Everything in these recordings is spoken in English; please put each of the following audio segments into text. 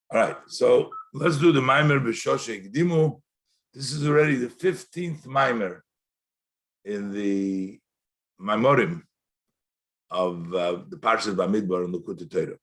All right, so let's do the Mamer בשעה שהקדימו. This is already the 15th Mamer in the Maimorim of the Parshas Bamidbar and Likutei Torah.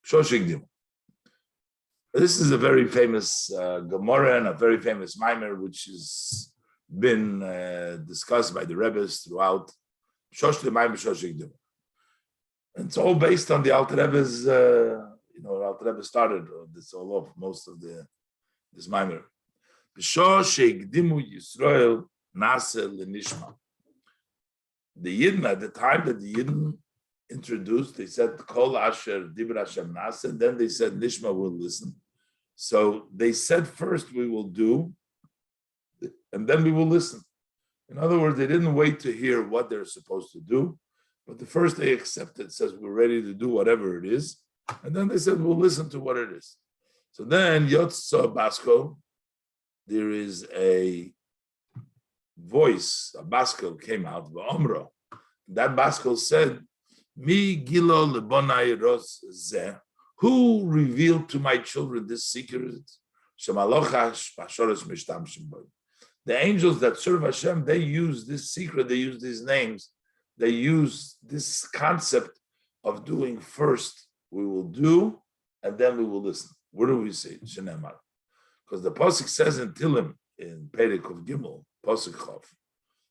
בשעה שהקדימו. This is a very famous Gemara and a very famous Mamer, which has been discussed by the Rebbes throughout. בשעה שהקדימו. And it's all based on the Alter Rebbe's, Alter Rebbe started this all off, most of this Mamer. בשעה שהקדימו Yisrael nase lenishma. The Yidden, at the time that the Yidden introduced, they said Kol Asher Dibra Hashem Nase, and then they said Nishma will listen. So they said first we will do, and then we will listen. In other words, they didn't wait to hear what they're supposed to do, but the first they accepted, says we're ready to do whatever it is, and then they said we'll listen to what it is. So then Yotza Basko, there is a voice, a Baskel came out, V'omro. That Baskel said, Mi gilo lebonai ros zeh. Who revealed to my children this secret? The angels that serve Hashem, they use this secret, they use these names, they use this concept of doing first, we will do, and then we will listen. Where do we see it? Because the Pasuk says in Tilim, in Perek of Gimel, Pasuk Chav, it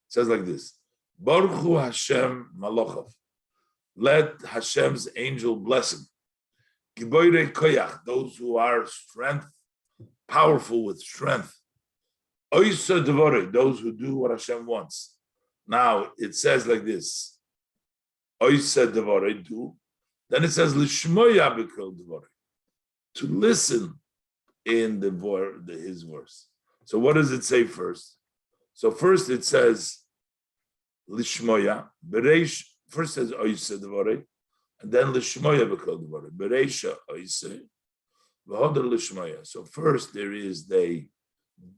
says like this, Baruch Hu Hashem Malochav. Let Hashem's angel bless him. Giboirei koyach, those who are powerful with strength. Oisa devorei, those who do what Hashem wants. Now it says like this: Oisa devorei, do. Then it says lishmoya b'kol devorei, to listen in his verse. So what does it say first? So first it says lishmoya. Bereish first says oisa devorei. And then lishmoya b'kol devorei. Bereisha oiseh, v'hodar lishmoya. So first there is they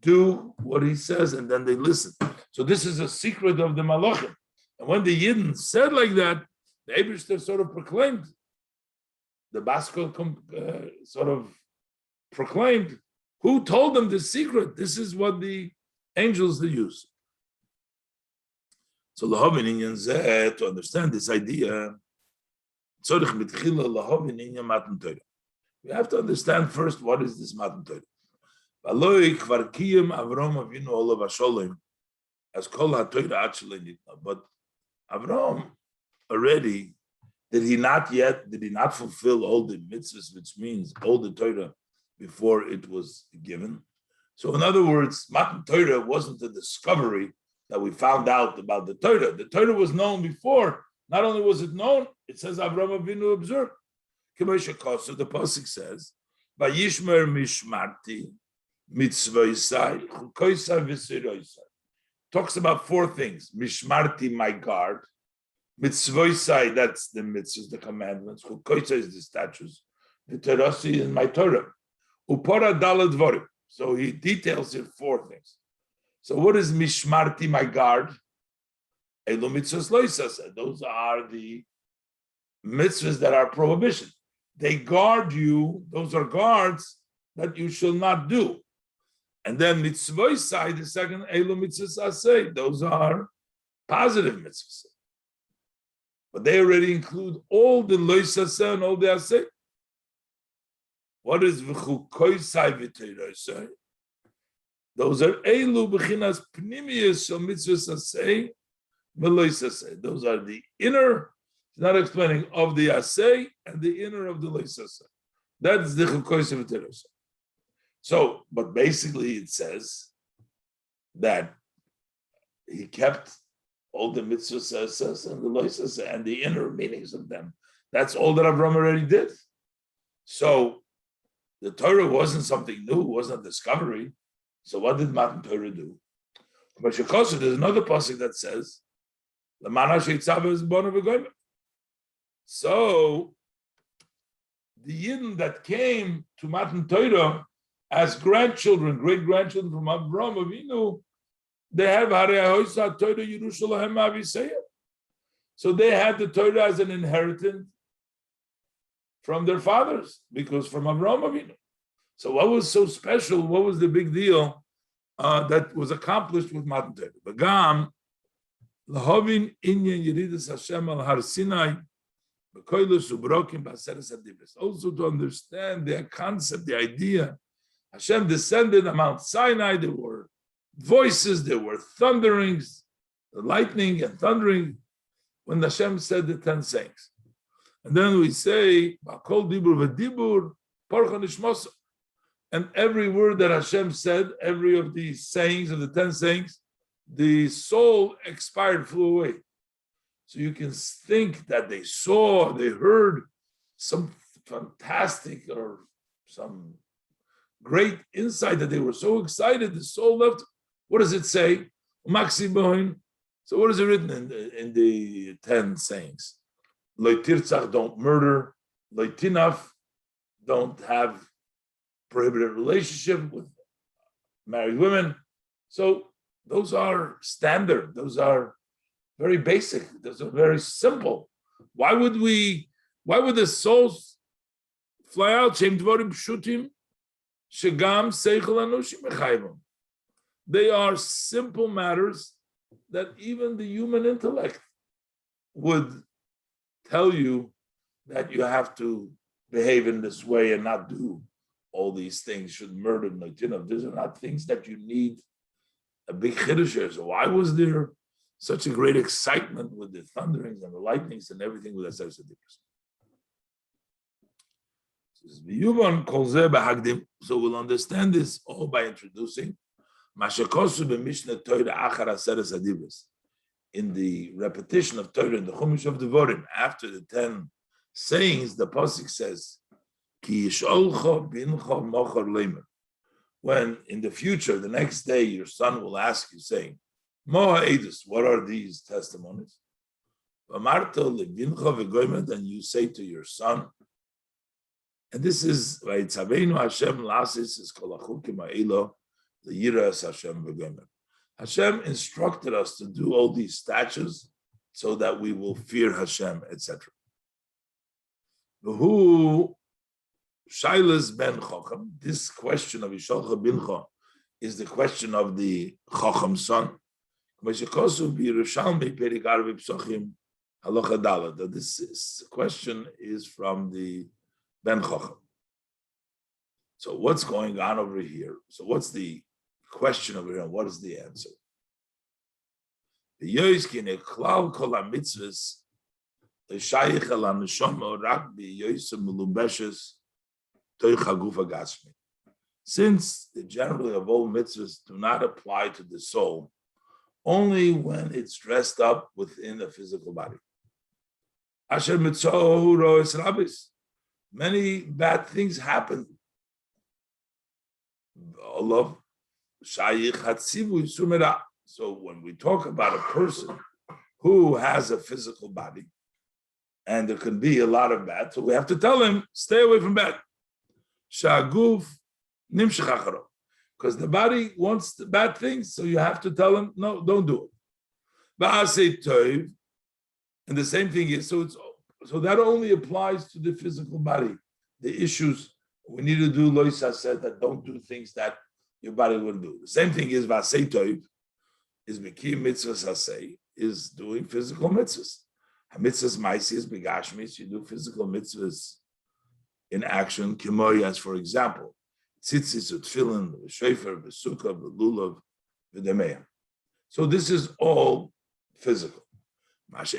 do what he says, and then they listen. So this is a secret of the Malachim. And when the Yidden said like that, the Eibishter sort of proclaimed, the Baskel sort of proclaimed, who told them this secret? This is what the angels they use. So to understand this idea, we have to understand first what is this Matan Torah. But Avraham already, did he not fulfill all the mitzvahs, which means all the Torah before it was given? So in other words, Matan Torah wasn't a discovery that we found out about the Torah. The Torah was known before. Not only was it known, it says Avraham Avinu observed. So the pasuk says, "Vayishmer mishmarti mitzvosai chukoisai v'siroisai." Talks about four things: mishmarti, my guard; mitzvosai, that's the mitzvahs, the commandments; chukoisai is the statutes; v'terasi is my Torah; upora dalad dvorim. So he details here four things. So what is mishmarti, my guard? Elu mitzvos loisasa. Those are the mitzvahs that are prohibition. They guard you. Those are guards that you shall not do. And then mitzvah side, the second elu mitzvahs asay. Those are positive mitzvahs. But they already include all the loisasa and all the asay. What is v'chukoisai v'teirosai? Those are elu b'chinas pnimiyos shel mitzvahs asay. Those are the inner, he's not explaining, of the asay and the inner of the loisasay. That's the chukoisai v'teirosai. So, but basically it says that he kept all the mitzvahs and the loisasay and the inner meanings of them. That's all that Avraham already did. So the Torah wasn't something new, it wasn't a discovery. So what did Matan Torah do? But there's another pasuk that says, so the Yidden that came to Matan Torah as grandchildren, great-grandchildren from Avraham Avinu, they have Torah Yerushalayim Aviseya. So they had the Torah as an inheritance from their fathers, because from Avraham Avinu. So what was so special? What was the big deal that was accomplished with Matan Torah? V'gam lahavin inyan yeridas Hashem al Har Sinai b'koilus ubrokim b'aseres hadibros. Also to understand the concept, the idea. Hashem descended on Mount Sinai. There were voices, there were thunderings, the lightning and thundering, when Hashem said the 10 sayings. And then we say, B'kol dibur v'dibur, parcha nishmos. And every word that Hashem said, every of these sayings, of the 10 sayings, the soul expired, flew away. So you can think that they saw, they heard some fantastic or some great insight, that they were so excited, the soul left. What does it say? So what is it written in the 10 sayings? Lo tirtzach, don't murder. Lo tinaf, don't have prohibited relationship with married women. So those are standard. Those are very basic. Those are very simple. Why would the souls fly out? Shem dvarim pshutim shegam seichel anushim mechayvim. They are simple matters that even the human intellect would tell you that you have to behave in this way and not do all these things. Should murder, these are not things that you need a big chiddush. So why was there such a great excitement with the thunderings and the lightnings and everything with Aseres Hadibros? So we'll understand this all by introducing in the repetition of Torah, in the Chumash of Devarim, after the 10 sayings, the pasuk says, Ki yisholcha bincha mochar leimer. When in the future, the next day, your son will ask you, saying, Moha edus, what are these testimonies? V'amarta lebincha v'goymed, and you say to your son, and this is Vayitzaveinu Hashem lasis is kol hachukim ha'elo leyiras Hashem v'goymed. Hashem instructed us to do all these statutes so that we will fear Hashem, etc. Who Shailas ben Chacham, this question of Yisholcha bincha is the question of the Chacham son. This question is from the Ben Chacham. So what's going on over here? So what's the question over here, and what is the answer? Since the generally of all mitzvahs do not apply to the soul, only when it's dressed up within a physical body. Many bad things happen. So when we talk about a person who has a physical body, and there can be a lot of bad, so we have to tell him, stay away from bad. Because the body wants the bad things, so you have to tell him, no, don't do it. And the same thing is, so that only applies to the physical body. The issues we need to do, Loisa said, that don't do things that your body wouldn't do. The same thing is Vasei Toiv, is Meki Mitzvahs Hasei, is doing physical mitzvahs. Mitzvahs Maisi is Begashmis, you do physical mitzvahs in action, Kimoy, as for example, Tzitzis, Tfilin, Shefer, Sukkah, Lulav, V'demeya. So this is all physical. As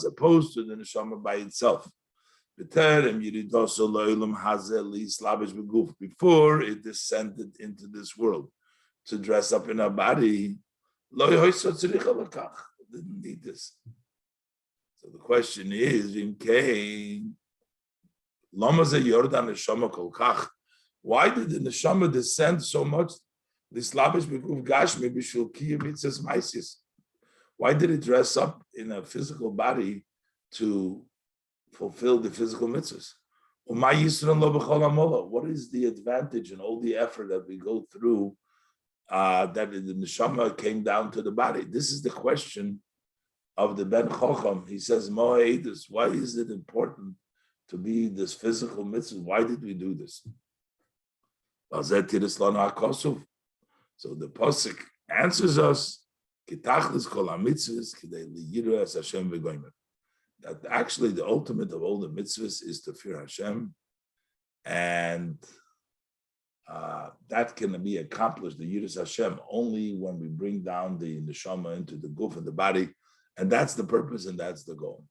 opposed to the neshama by itself. Before it descended into this world to dress up in a body, didn't need this. So the question is, why did the neshama descend so much? Why did it dress up in a physical body to fulfill the physical mitzvahs? What is the advantage and all the effort that we go through that the neshama came down to the body? This is the question of the Ben Chocham, he says, Mo'edus, why is it important to be this physical mitzvah? Why did we do this? So the Pasuk answers us, that actually the ultimate of all the mitzvahs is to fear Hashem, and that can be accomplished, the Yiras Hashem, only when we bring down the neshama into the guf and the body, and that's the purpose and that's the goal.